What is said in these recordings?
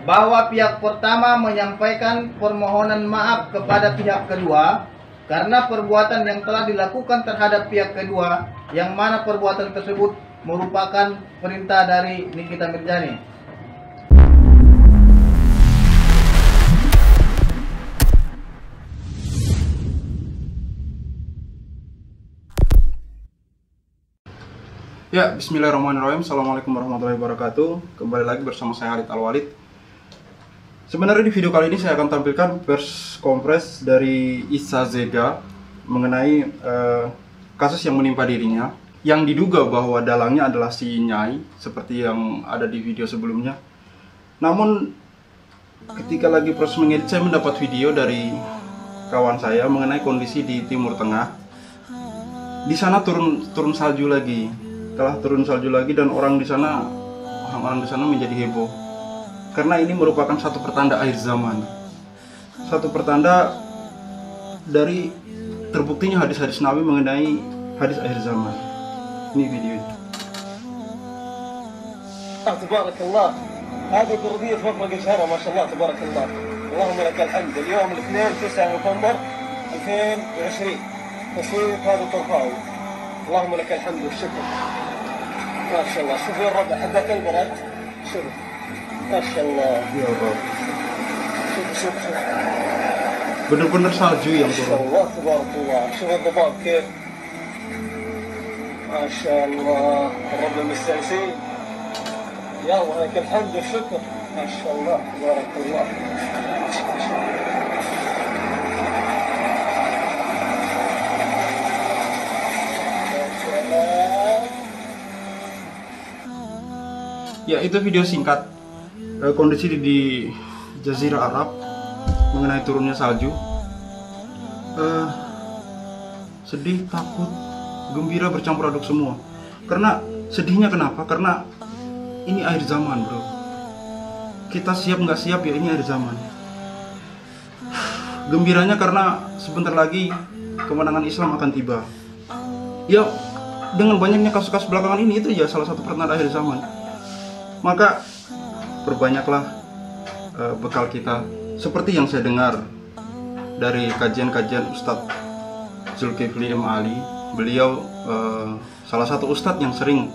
bahwa pihak pertama menyampaikan permohonan maaf kepada pihak kedua karena perbuatan yang telah dilakukan terhadap pihak kedua, yang mana perbuatan tersebut merupakan perintah dari Nikita Mirzani. Ya, bismillahirrahmanirrahim. Assalamualaikum warahmatullahi wabarakatuh. Kembali lagi bersama saya Halid Al-Walid. Sebenarnya di video kali ini saya akan tampilkan pers kompres dari Isa Zega mengenai kasus yang menimpa dirinya, yang diduga bahwa dalangnya adalah si Nyai seperti yang ada di video sebelumnya. Namun ketika lagi proses mengedit, saya mendapat video dari kawan saya mengenai kondisi di Timur Tengah. Di sana turun salju lagi. Telah turun salju lagi dan orang-orang di sana menjadi heboh karena ini merupakan satu pertanda akhir zaman, satu pertanda dari terbuktinya hadis-hadis Nabi mengenai hadis akhir zaman. Ini videonya. Tabarakallah, هذه قضية مفرق الشهرة ما شاء الله تبارك الله. اللهم لك الحمد. اليوم الاثنين 9 نوفمبر 2020 تصوير هذا الطرفاوي. اللهم لك الحمد والشكر. ما شاء الله. شوف يا الربع حقك البرد. شوف ما شاء الله Ya Allah. شوف Benar-benar salju yang ما شاء turun. الله تبارك الله. شوف الضباب كيف ما شاء الله. الرب المستانسين. يا الله لك الحمد والشكر. ما شاء الله تبارك الله. Ya, itu video singkat kondisi di Jazirah Arab mengenai turunnya salju. Sedih, takut, gembira bercampur aduk semua. Karena sedihnya kenapa? Karena ini akhir zaman, bro. Kita siap nggak siap ya, ini akhir zaman. Gembiranya karena sebentar lagi kemenangan Islam akan tiba. Ya, dengan banyaknya kasus-kasus belakangan ini, itu ya salah satu pertanda akhir zaman. Maka perbanyaklah bekal kita. Seperti yang saya dengar dari kajian-kajian Ustadz Zulkifli M. Ali. Beliau salah satu ustadz yang sering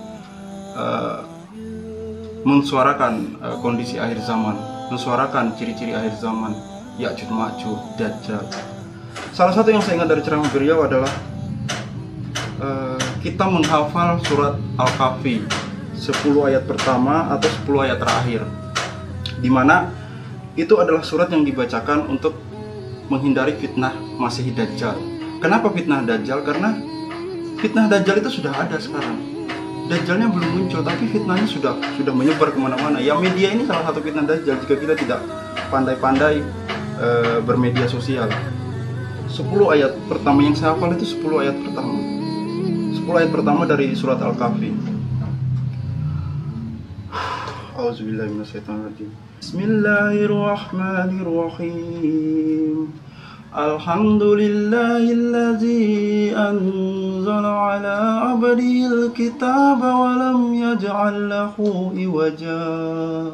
mensuarakan kondisi akhir zaman, mensuarakan ciri-ciri akhir zaman, Ya'juj Ma'juj, Dajjal. Salah satu yang saya ingat dari ceramah beliau adalah kita menghafal surat Al-Kahfi 10 ayat pertama atau 10 ayat terakhir, dimana itu adalah surat yang dibacakan untuk menghindari fitnah Masiih Dajjal. Kenapa fitnah Dajjal? Karena fitnah Dajjal itu sudah ada sekarang. Dajjalnya belum muncul, tapi fitnahnya sudah menyebar kemana-mana. Ya, media ini salah satu fitnah Dajjal jika kita tidak pandai-pandai bermedia sosial. 10 ayat pertama yang saya hafal itu 10 ayat pertama. 10 ayat pertama dari surat Al-Kahfi. Auzubillahi minasyaitonirrajim. Bismillahirrahmanirrahim. Alhamdulillahillazi anzala ala abdihil kitaba wa lam yaj'al lahu iwaja.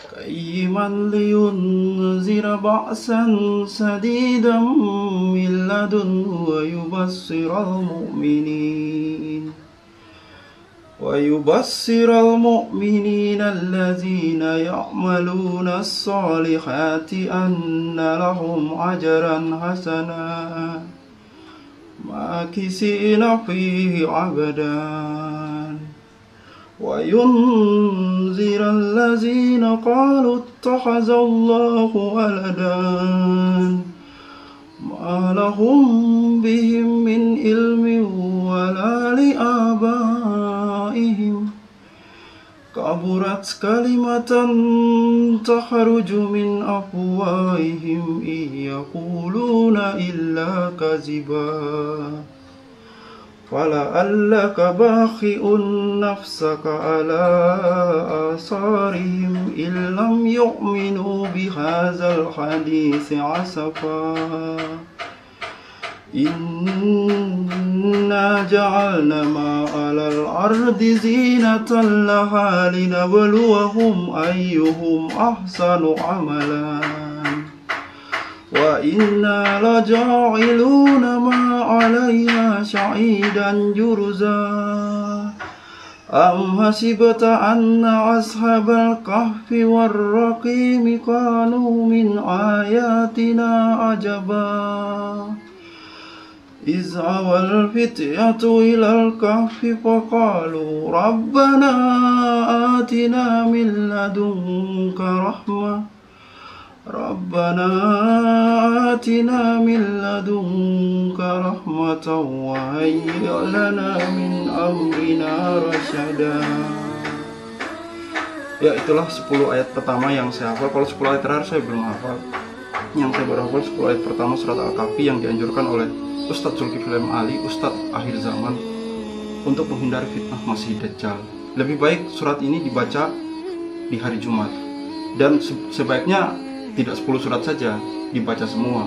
Qayyiman liyunzira ba'san sadidan min ladunhu wa yubassiral mu'minin. ويبصر المؤمنين الذين يعملون الصالحات أن لهم أجرا حسنا ماكثين فيه أبدا وينذر الذين قالوا اتخذ الله ولدا ما لهم بهم من علم ولا لآبائهم كبرت كلمة تخرج من أفواههم إن يقولون إلا كذبا فلعلك باخع نفسك على آثارهم إن لم يؤمنوا بهذا الحديث أسفا إن inna ja'alna ma 'alal ardi zinatan laha linabluwahum ayyuhum ahsanu amalan wa inna laja'iluna ma 'alayha sha'idan jurza am hasibta anna ashabal kahfi warraqimi kanu min ayatina ajaba iz awal fityatu ilal kahfi faqalu rabbana atina min ladunka rahmah Rabbana atina min ladunka rahmatan wa hayyi' lana min amrina rasyada. Ya, itulah 10 ayat pertama yang saya hafal. Kalau 10 ayat terakhir saya belum hafal. Yang saya baru hafal 10 ayat pertama surat Al-Kahfi yang dianjurkan oleh Ustadz Zulkifli Ali, Ustadz akhir zaman, untuk menghindari fitnah Masih Dajjal. Lebih baik surat ini dibaca di hari Jumat. Dan sebaiknya tidak 10 surat saja, dibaca semua.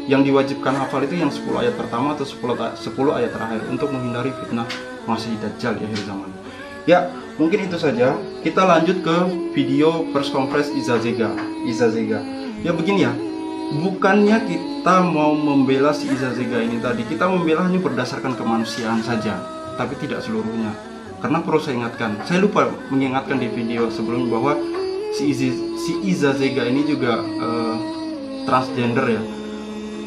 Yang diwajibkan hafal itu yang 10 ayat pertama atau 10 ayat terakhir untuk menghindari fitnah Masih Dajjal di akhir zaman. Ya, mungkin itu saja. Kita lanjut ke video press conference Iza Zega. Ya begini ya, bukannya kita mau membela si Iza Zega ini tadi. Kita membela hanya berdasarkan kemanusiaan saja, tapi tidak seluruhnya. Karena perlu saya ingatkan, saya lupa mengingatkan di video sebelumnya bahwa si Iza Zega ini juga transgender ya.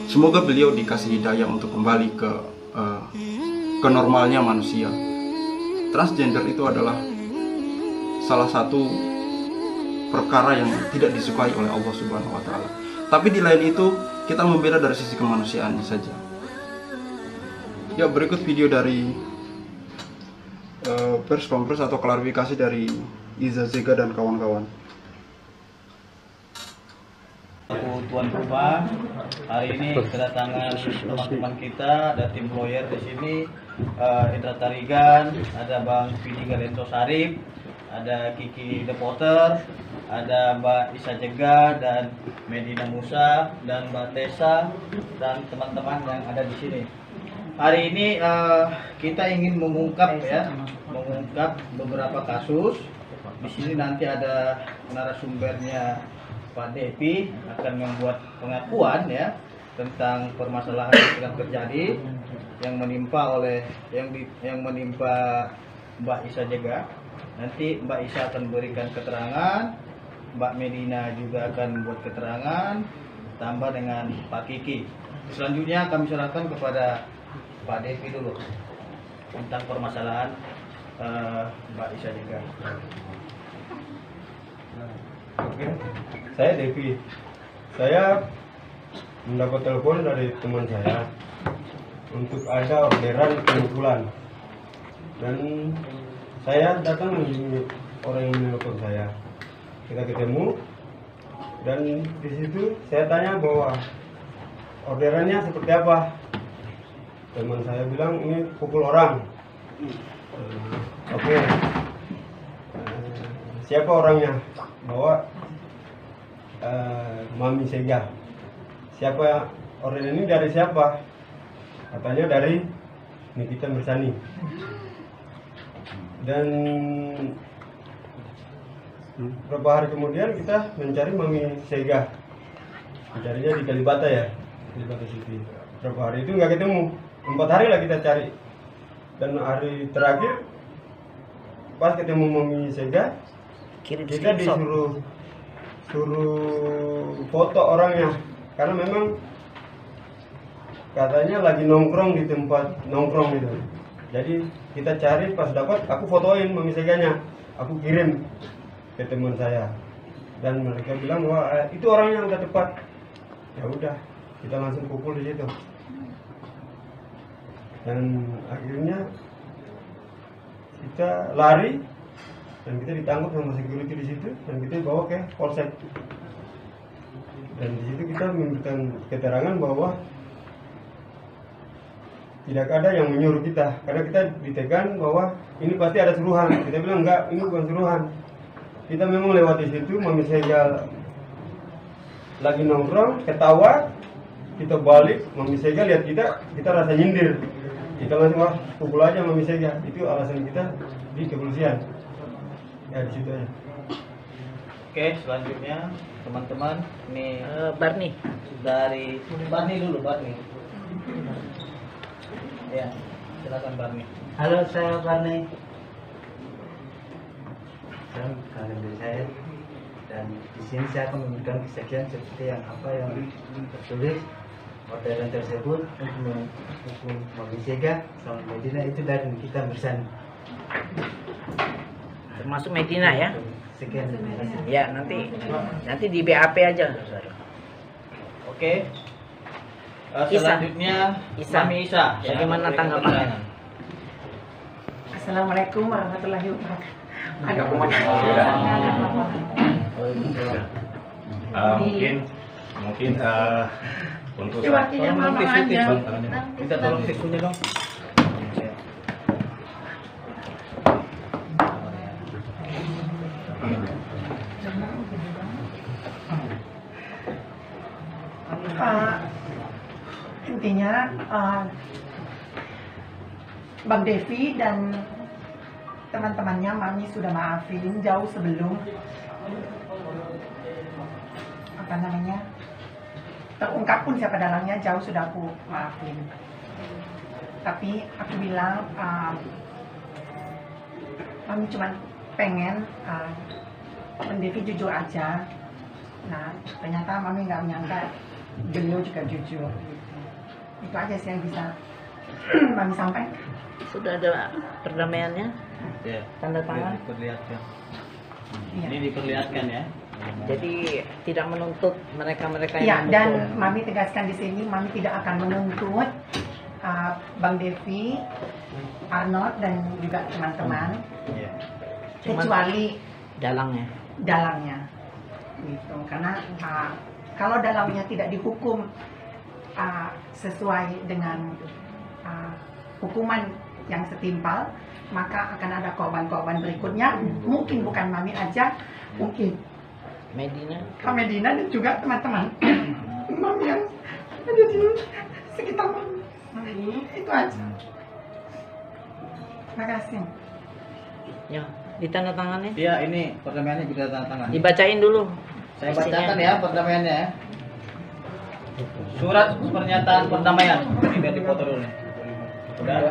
Semoga beliau dikasih hidayah untuk kembali ke normalnya manusia. Transgender itu adalah salah satu perkara yang tidak disukai oleh Allah Subhanahu wa Ta'ala. Tapi di lain itu kita membela dari sisi kemanusiaannya saja. Ya, berikut video dari press conference atau klarifikasi dari Iza Zega dan kawan-kawan. Aku tuan rumah, hari ini kedatangan teman-teman kita, ada tim lawyer di sini, Indra Tarigan, ada Bang Vidi Galento Sarip, ada Kiki The Potter, ada Mbak Isa Zega dan Medina Musa dan Mbak Tessa dan teman-teman yang ada di sini. Hari ini kita ingin mengungkap beberapa kasus. Di sini nanti ada narasumbernya Pak Devi akan membuat pengakuan ya tentang permasalahan yang sedang terjadi yang menimpa Mbak Isa Zega. Nanti Mbak Isa akan berikan keterangan, Mbak Medina juga akan membuat keterangan, tambah dengan Pak Kiki. Selanjutnya kami serahkan kepada Pak Devi dulu tentang permasalahan Mbak Isa Zega. Oke, saya Devi. Saya mendapat telepon dari teman saya untuk ada orderan pemukulan, dan saya datang menghubungi orang yang menelpon saya. Kita ketemu, dan di situ saya tanya bahwa orderannya seperti apa. Teman saya bilang ini pukul orang. Oke. Siapa orangnya? Bahwa Mami Zega. Siapa orderan ini, dari siapa? Katanya dari Nikita Mirzani. Dan beberapa hari kemudian kita mencari Mami Zega. Mencarinya di Kalibata ya, Kalibata City. Beberapa hari itu nggak ketemu. 4 hari lah kita cari. Dan hari terakhir pas ketemu Mami Zega, kita disuruh foto orangnya, karena memang katanya lagi nongkrong di tempat nongkrong gitu. Jadi kita cari, pas dapat aku fotoin Mami Zeganya, aku kirim ke teman saya, dan mereka bilang bahwa itu orangnya udah tepat. Ya udah, kita langsung pukul di situ, dan akhirnya kita lari. Dan kita ditangkap sama security di situ, dan kita dibawa ke polsek. Dan di situ kita memberikan keterangan bahwa tidak ada yang menyuruh kita, karena kita ditekan bahwa ini pasti ada suruhan. Kita bilang enggak, ini bukan suruhan. Kita memang lewat di situ, Mami Zega lagi nongkrong, ketawa, kita balik, Mami Zega lihat kita rasa nyindir. kita masih mau pukul aja Mami Sega, itu alasan kita di kepolisian. Ya di situ aja. Oke, selanjutnya teman-teman ini Barni. dari Barni dulu, Barni. Ya, silakan Barni. Halo, saya Barni. Saya kalian dari saya, dan di sini saya akan memberikan kesaksian seperti yang tertulis orderan tersebut untuk menghukum Mami Sega sama Medina itu dari kita bersama. Termasuk Medina ya? Sekian. Terima kasih. Ya, nanti di BAP aja. Oke. Isa. Selanjutnya Isa. Mami Isa. Bagaimana Yang tanggapannya? keterangan. Assalamualaikum warahmatullahi wabarakatuh. Mungkin untuk Waktunya Tolong mama tisu, aja. tisu. Minta tolong tisunya dong. Intinya Bang Devi dan teman-temannya Mami sudah maafin jauh sebelum terungkap pun siapa dalangnya, jauh sudah aku maafin. Tapi aku bilang Mami cuma pengen Bang Devi jujur aja. Nah, ternyata Mami nggak menyangka beliau juga jujur. Itu aja sih yang bisa Mami sampaikan. Sudah ada perdamaiannya? Ya. Tanda tangan? Diperlihatkan. Iya. Ini diperlihatkan ya. Jadi tidak menuntut mereka-mereka Iya, yang dan memukul. Mami tegaskan di sini, Mami tidak akan menuntut Bang Devi, Arnold dan juga teman-teman, Iya. kecuali dalangnya. dalangnya, gitu. Karena kalau dalangnya tidak dihukum sesuai dengan hukuman yang setimpal, maka akan ada korban-korban berikutnya. Mungkin bukan Mami aja, mungkin Medina. Kak Medina dan juga teman-teman Mami yang ada di sekitar Mami. Itu aja. Terima kasih. Ya, ditandatangannya. Iya, ini perdamaiannya juga tanda tangan. Dibacain dulu. Saya Isinya. bacakan ya perdamaiannya ya. Surat pernyataan perdamaian. Ini biar dipoto dulu nih. Udah.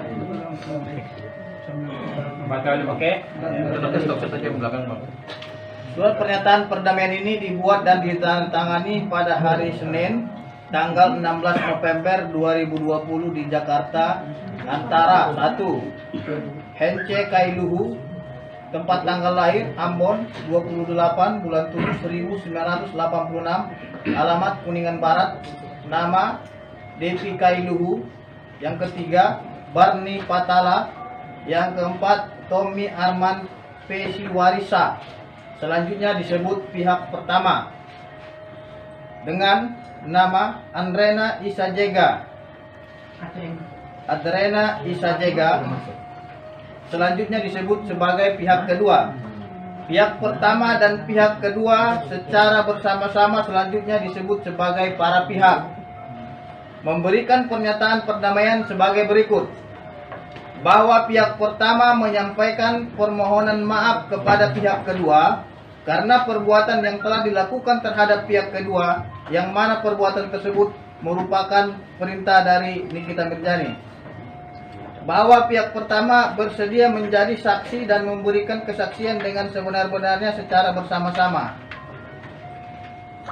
Oke. Surat pernyataan perdamaian ini dibuat dan ditandatangani pada hari Senin tanggal 16 November 2020 di Jakarta antara 1. Hence Kailuhu, tempat tanggal lahir Ambon 28 bulan 7 1986, alamat Kuningan Barat, nama Devi Kailuhu, yang ketiga Barni Patala, yang keempat Tommy Arman Pesiwarisa. Selanjutnya disebut pihak pertama dengan nama Andrena Isajega. Adrena Isajega. Selanjutnya disebut sebagai pihak kedua. Pihak pertama dan pihak kedua secara bersama-sama selanjutnya disebut sebagai para pihak. Memberikan pernyataan perdamaian sebagai berikut. Bahwa pihak pertama menyampaikan permohonan maaf kepada pihak kedua karena perbuatan yang telah dilakukan terhadap pihak kedua, yang mana perbuatan tersebut merupakan perintah dari Nikita Mirjani. Bahwa pihak pertama bersedia menjadi saksi dan memberikan kesaksian dengan sebenar-benarnya secara bersama-sama.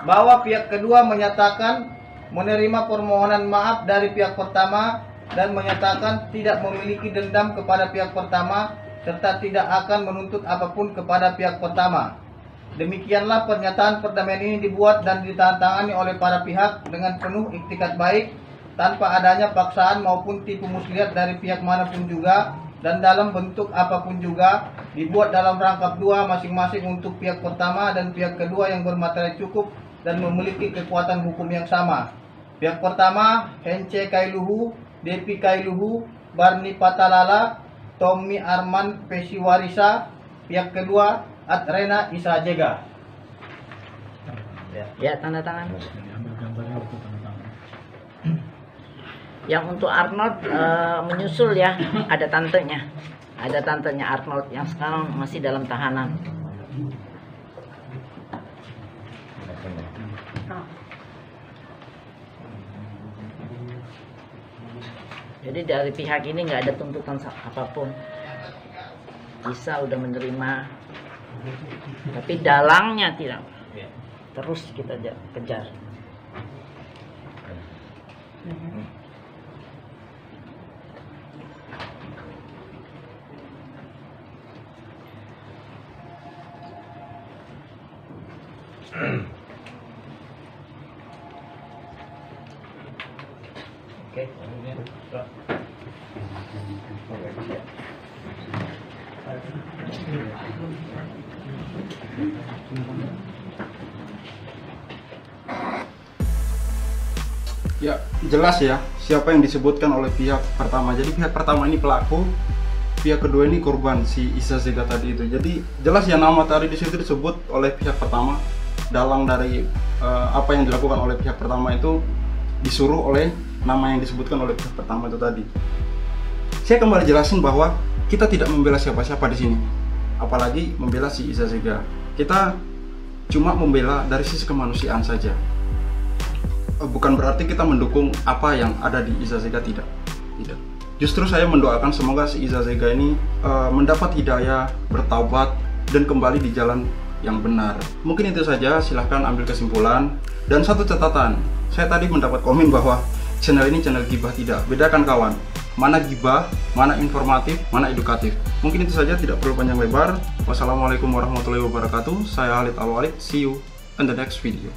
Bahwa pihak kedua menyatakan menerima permohonan maaf dari pihak pertama dan menyatakan tidak memiliki dendam kepada pihak pertama serta tidak akan menuntut apapun kepada pihak pertama. Demikianlah pernyataan perdamaian ini dibuat dan ditandatangani oleh para pihak dengan penuh iktikat baik, tanpa adanya paksaan maupun tipu muslihat dari pihak manapun juga, dan dalam bentuk apapun juga, dibuat dalam rangkap dua masing-masing untuk pihak pertama dan pihak kedua yang bermateri cukup dan memiliki kekuatan hukum yang sama. Pihak pertama Hence Kailuhu, Devi Kailuhu, Barni Patalala, Tommy Arman Pesiwarisa. Pihak kedua Adrena Isajega. Ya, tanda tangan. Yang untuk Arnold menyusul ya, ada tantenya. Ada tantenya Arnold yang sekarang masih dalam tahanan. Jadi dari pihak ini nggak ada tuntutan apapun. Isa udah menerima, tapi dalangnya tidak. Terus kita kejar. Oke. Ya, jelas ya siapa yang disebutkan oleh pihak pertama. Jadi pihak pertama ini pelaku, pihak kedua ini korban, si Isa Zega tadi itu. Jadi jelas ya nama tadi di situ disebut oleh pihak pertama. Dalang dari apa yang dilakukan oleh pihak pertama itu disuruh oleh nama yang disebutkan oleh pihak pertama itu tadi. Saya kembali jelasin bahwa kita tidak membela siapa-siapa di sini, apalagi membela si Isa Zega. Kita cuma membela dari sisi kemanusiaan saja. Bukan berarti kita mendukung apa yang ada di Isa Zega, tidak. Justru saya mendoakan semoga si Isa Zega ini mendapat hidayah, bertaubat, dan kembali di jalan yang benar. Mungkin itu saja, silahkan ambil kesimpulan. Dan satu catatan, saya tadi mendapat komen bahwa channel ini channel gibah. Tidak, bedakan kawan, mana gibah, mana informatif, mana edukatif. Mungkin itu saja, tidak perlu panjang lebar. Wassalamualaikum warahmatullahi wabarakatuh. Saya Khalid Al-Walid, see you in the next video.